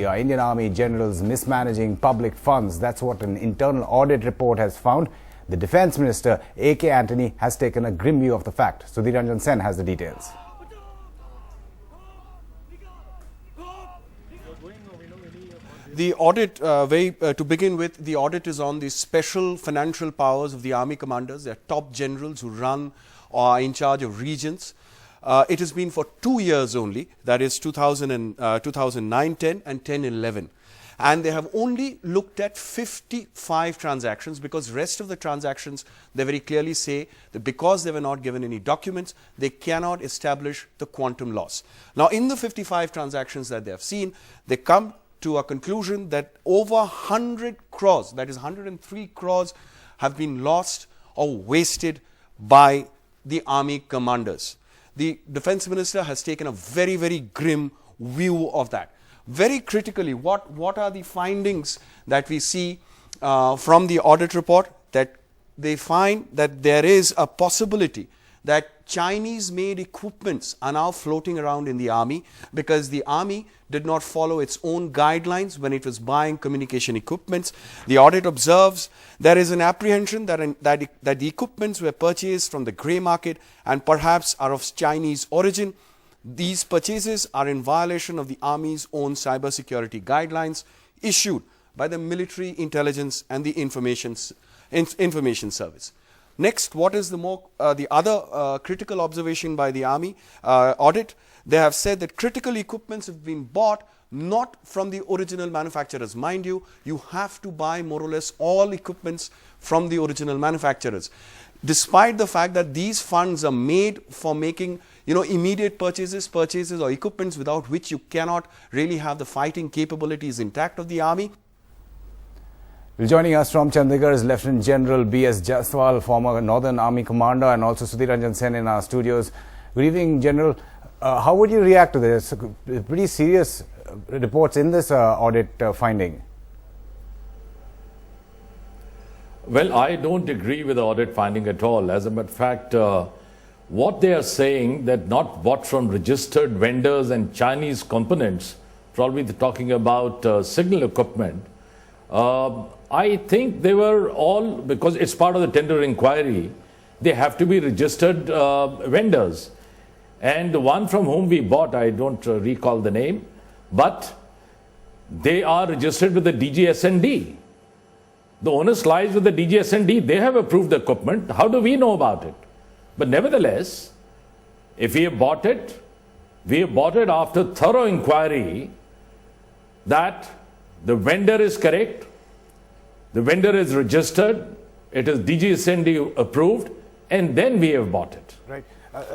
possibility are Indian Army generals mismanaging public funds. That's what an internal audit report has found. The Defence Minister AK Antony has taken a grim view of the fact. Sudhiranjan Sen has the details. The audit, to begin with, the audit is on the special financial powers of the army commanders. They are top generals who run or are in charge of regions. It has been for 2 years only, that is 2009-10 and 10-11. And they have only looked at 55 transactions, because rest of the transactions, they very clearly say that because they were not given any documents, they cannot establish the quantum loss. Now, in the 55 transactions that they have seen, they come to a conclusion that over 100 crores, that is 103 crores, have been lost or wasted by the army commanders. The Defence Minister has taken a very, very grim view of that. Very critically, what are the findings that we see from the audit report? That they find that there is a possibility that Chinese-made equipments are now floating around in the army, because the army did not follow its own guidelines when it was buying communication equipments. The audit observes there is an apprehension that the equipments were purchased from the grey market and perhaps are of Chinese origin. These purchases are in violation of the Army's own cybersecurity guidelines issued by the Military Intelligence and the Information Service. Next, what is the other critical observation by the Army audit? They have said that critical equipments have been bought not from the original manufacturers. Mind you, you have to buy more or less all equipments from the original manufacturers. Despite the fact that these funds are made for making immediate purchases or equipments without which you cannot really have the fighting capabilities intact of the army. Well, joining us from Chandigarh is Lieutenant General B.S. Jaswal, former Northern Army Commander, and also Sudhiranjan Sen in our studios. Good evening, General. How would you react to this? Pretty serious reports in this audit finding. Well, I don't agree with the audit finding at all. As a matter of fact, what they are saying, that not bought from registered vendors and Chinese components, probably they're talking about signal equipment. I think they were all, because it's part of the tender inquiry, they have to be registered vendors. And the one from whom we bought, I don't recall the name, but they are registered with the DGSND. The onus lies with the DGSND. They have approved the equipment. How do we know about it? But nevertheless, if we have bought it after thorough inquiry that the vendor is correct, the vendor is registered, it is DGSND approved, and then we have bought it. Right.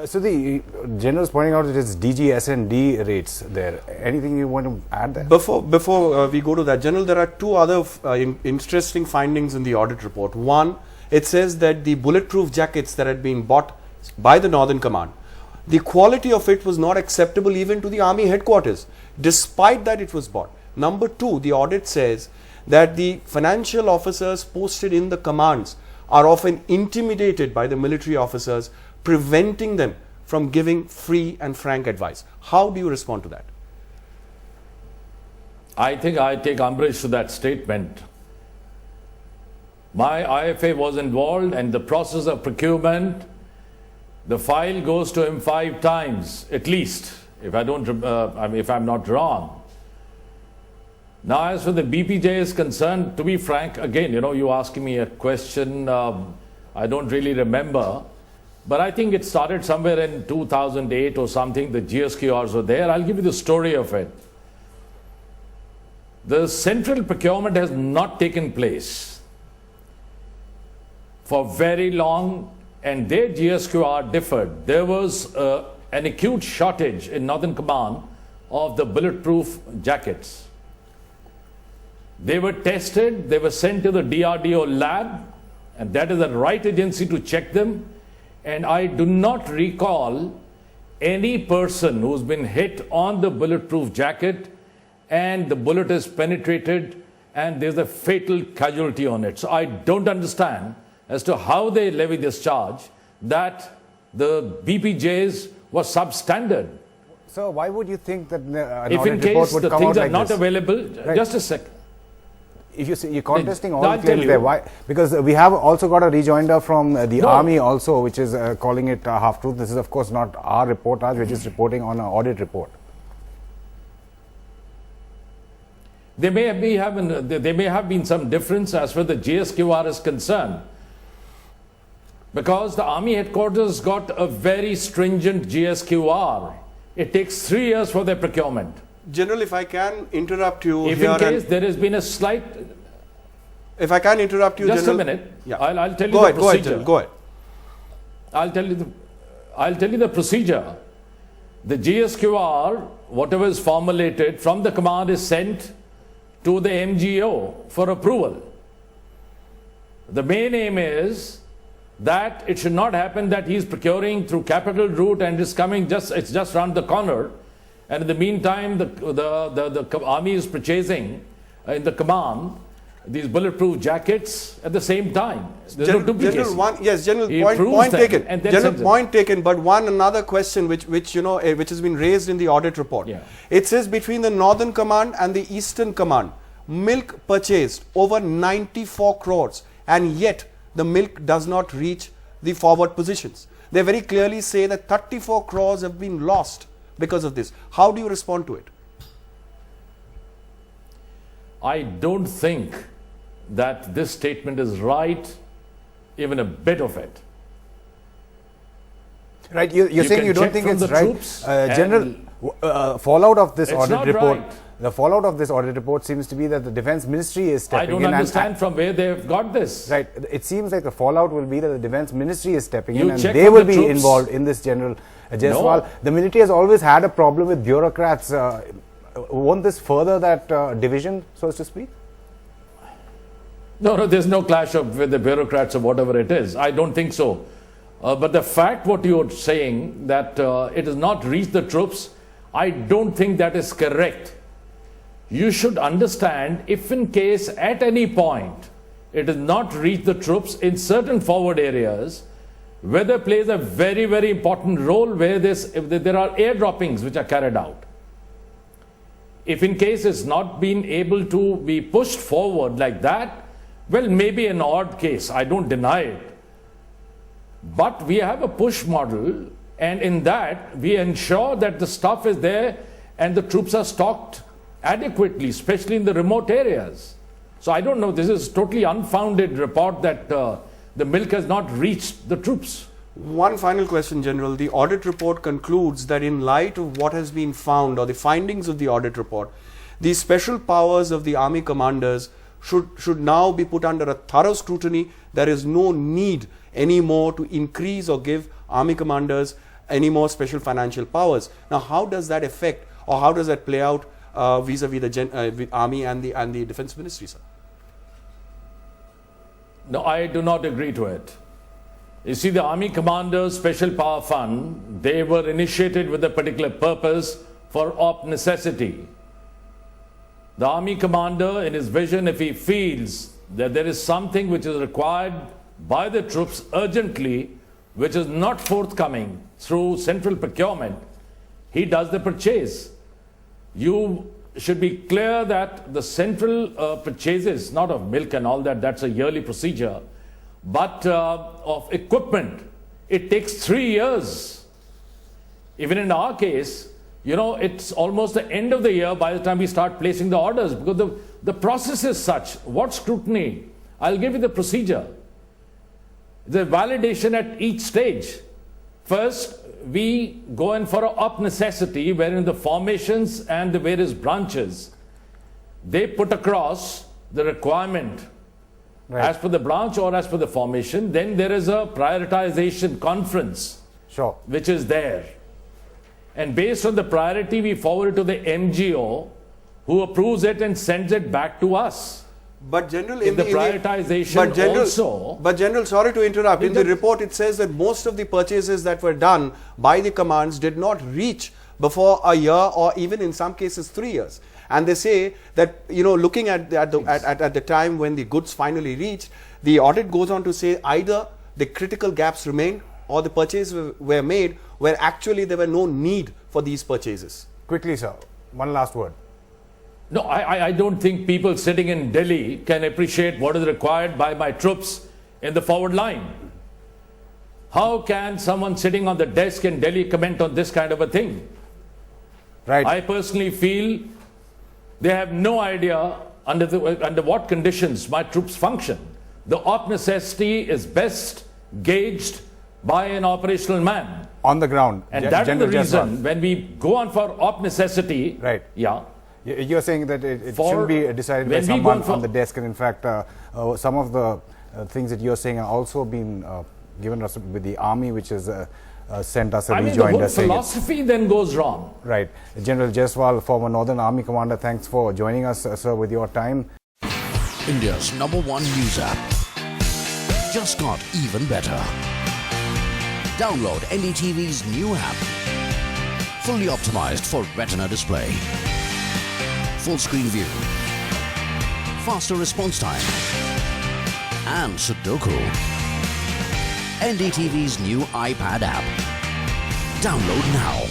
So the General is pointing out that it's DGSND rates there. Anything you want to add there? Before we go to that, General, there are two other interesting findings in the audit report. One, it says that the bulletproof jackets that had been bought by the Northern Command, the quality of it was not acceptable even to the Army headquarters, despite that it was bought. Number two, the audit says that the financial officers posted in the commands are often intimidated by the military officers, preventing them from giving free and frank advice. How do you respond to that? I think I take umbrage to that statement. My IFA was involved, and the process of procurement, the file goes to him 5 times at least, if I'm not wrong. Now, as for the BPJ is concerned, to be frank, again, you asking me a question, I don't really remember. But I think it started somewhere in 2008 or something. The GSQRs were there. I'll give you the story of it. The central procurement has not taken place for very long, and their GSQR differed. There was an acute shortage in Northern Command of the bulletproof jackets. They were tested, they were sent to the DRDO lab, and that is the right agency to check them. And I do not recall any person who's been hit on the bulletproof jacket and the bullet is penetrated and there's a fatal casualty on it. So I don't understand as to how they levy this charge that the BPJs were substandard. So why would you think that an If in audit report case would the come things out are like not this? available, Right. just a sec. If you say you're contesting all I'll the tell claims you. there, why? Because we have also got a rejoinder from the No. army also, which is calling it half-truth. This is of course not our reportage, we're just reporting on an audit report. There may have been some difference as far as the GSQR is concerned, because the army headquarters got a very stringent GSQR. It takes 3 years for their procurement. General, if I can interrupt you If here, in case there has been a slight, if I can interrupt you, just General, a minute, Yeah. I'll tell you Go the ahead, go ahead, procedure. General, go ahead. I'll tell you the procedure. The GSQR, whatever is formulated from the command, is sent to the MGO for approval. The main aim is that it should not happen that he is procuring through capital route and is coming it's just around the corner, and in the meantime the army is purchasing in the command these bulletproof jackets at the same time. There's no duplication. General, He point approves them taken. and then General, sends it. point taken. But another question which you know which has been raised in the audit report. Yeah. It says between the Northern Command and the Eastern Command, milk purchased over 94 crores, and yet the milk does not reach the forward positions. They very clearly say that 34 crores have been lost because of this. How do you respond to it? I don't think that this statement is right, even a bit of it. Right, you're You saying can you don't check think from it's the right. troops General, fallout of this It's audit not report, right. the fallout of this audit report seems to be that the Defence Ministry is stepping I don't in. understand from where they've got this. Right, it seems like the fallout will be that the Defence Ministry is stepping You in and check they from will the be troops. involved in this, General Jaiswal. No. The military has always had a problem with bureaucrats. Won't this further that division, so to speak? No, there's no clash with the bureaucrats or whatever it is. I don't think so. But the fact what you're saying that it has not reached the troops, I don't think that is correct. You should understand, if in case at any point it has not reached the troops in certain forward areas, weather plays a very, very important role where there are air droppings which are carried out. If in case it's not been able to be pushed forward like that, well, maybe an odd case, I don't deny it. But we have a push model, and in that we ensure that the stuff is there and the troops are stocked adequately, especially in the remote areas. So I don't know, this is totally unfounded report that the milk has not reached the troops. One final question, General. The audit report concludes that in light of what has been found, or the findings of the audit report, the special powers of the army commanders should now be put under a thorough scrutiny. There is no need anymore to increase or give army commanders any more special financial powers. Now, how does that affect, or how does that play out vis-a-vis the army and the defense ministry, sir? No, I do not agree to it. You see, the Army Commanders Special Power Fund, they were initiated with a particular purpose for op necessity. The Army Commander, in his vision, if he feels that there is something which is required by the troops urgently, which is not forthcoming through central procurement, he does the purchase. You should be clear that the central purchases, not of milk and all that, that's a yearly procedure, but of equipment, it takes 3 years. Even in our case, you know, it's almost the end of the year by the time we start placing the orders, because the process is such. What scrutiny? I'll give you the procedure. The validation at each stage. First, we go in for an op necessity, wherein the formations and the various branches, they put across the requirement as per the branch or as per the formation. Then there is a prioritization conference, which is there. And based on the priority, we forward it to the MGO, who approves it and sends it back to us. But General, in the prioritization also. But General, sorry to interrupt. In the report, it says that most of the purchases that were done by the commands did not reach before a year, or even in some cases 3 years. And they say that, you know, looking at the time when the goods finally reached, the audit goes on to say either the critical gaps remain, or the purchases were made where actually there were no need for these purchases. Quickly, sir, one last word. No, I don't think people sitting in Delhi can appreciate what is required by my troops in the forward line. How can someone sitting on the desk in Delhi comment on this kind of a thing? Right. I personally feel they have no idea under what conditions my troops function. The op necessity is best gauged by an operational man. On the ground. And that is the General reason Jaiswal. when we go on for op necessity, Right. yeah, You're saying that it For- shouldn't be decided by when we go someone for- on the desk, and in fact, some of the things that you're saying are also been given us with the army, which has sent us a I mean, the rejoinder whole saying it. philosophy then goes wrong. Right. General Jaiswal, former Northern Army Commander, thanks for joining us, sir, with your time. India's #1 news app. Just got even better. Download NDTV's new app. Fully optimized for retina display. Full screen view. Faster response time. And Sudoku. NDTV's new iPad app. Download now.